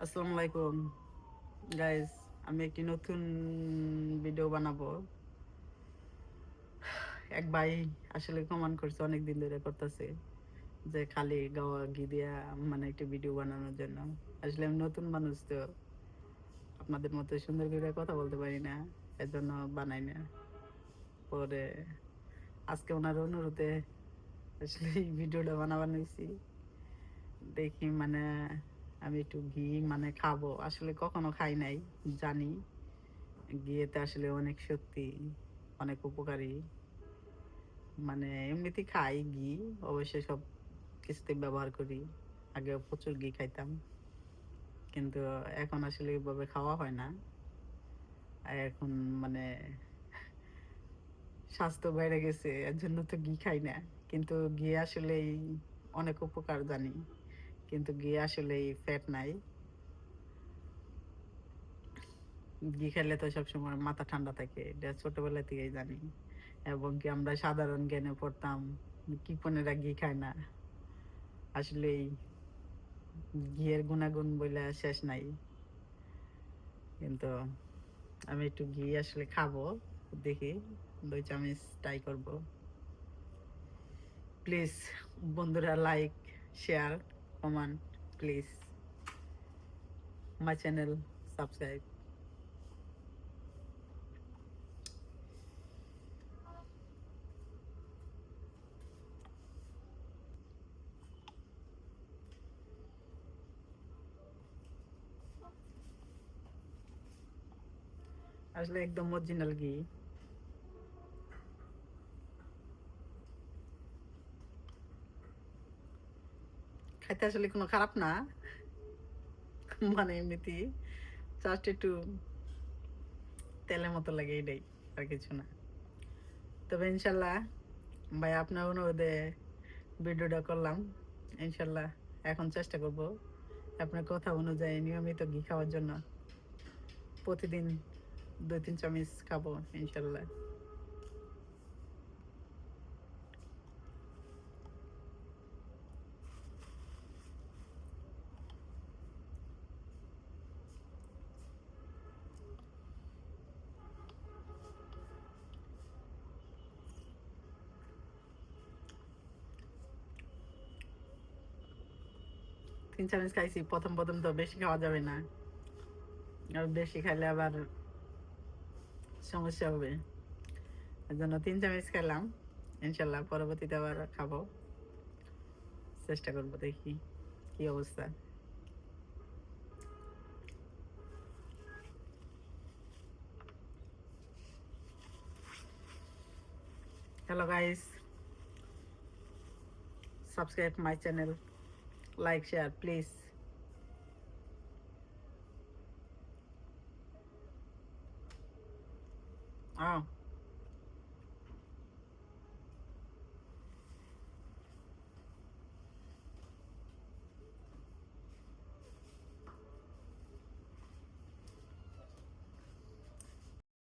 আসসালামু আলাইকুম গাইস, আমি একটি নতুন ভিডিও বানাবো। এক ভাই আসলে কমেন্ট করছে, অনেক দিন ধরে করতেছে যে খালি গাওয়া ঘি দিয়া মানে একটি ভিডিও বানানোর জন্য। আসলে আমি নতুন মানুষ, তো আপনাদের মতো সুন্দর করে কথা বলতে পারি না, এর জন্য বানাই না। পরে আজকে ওনার অনুরোধে আসলে এই ভিডিওটা বানাইছি। দেখি মানে আমি একটু ঘি মানে খাবো, আসলে কখনো খাই নাই, জানি ঘিয়েতে আসলে অনেক শক্তি, অনেক উপকারী। মানে এমনিতে খাই ঘি, অবশ্যই সব কিছুতে ব্যবহার করি। আগে প্রচুর ঘি খাইতাম, কিন্তু এখন আসলে এভাবে খাওয়া হয় না। আর এখন মানে স্বাস্থ্য বেড়ে গেছে, এর জন্য তো ঘি খাই না। কিন্তু ঘি আসলে অনেক উপকার জানি, কিন্তু ঘি আসলে ফ্যাট নাই। ঘি খেলে তো সবসময় মাথা ঠান্ডা থাকে, এটা ছোটবেলা থেকেই জানি। এবং কি আমরা সাধারণ জ্ঞানে পড়তাম কৃপণেরা ঘি খায় না। আসলে ঘিয়ের গুণাগুণ বলে শেষ নাই। কিন্তু আমি একটু ঘি আসলে খাবো, দেখি 2 চামচ ট্রাই করব। প্লিজ বন্ধুরা, like, share, comment, please my channel subscribe. আসলে একদম অরিজিনাল ঘি। খাইতে আসলে কোনো খারাপ না, মানে এমনিতে জাস্ট একটু তেলের মতো লাগে, এটাই, আর কিছু না। তবে ইনশাল্লাহ ভাই আপনার অনুরোধে ভিডিওটা করলাম। ইনশাল্লাহ এখন চেষ্টা করব আপনার কথা অনুযায়ী নিয়মিত ঘি খাওয়ার জন্য। প্রতিদিন 2-3 চামচ খাবো ইনশাল্লাহ। 3 চামচ খাইছি, প্রথম প্রথম তো বেশি খাওয়া যাবে না, আর বেশি খাইলে আবার সমস্যা হবে। এর জন্য 3 চামচ খেলাম। ইনশাল্লাহ পরবর্তীতে আবার খাবো, চেষ্টা করবো, দেখি কি অবস্থা। Hello guys, subscribe my channel, like share please.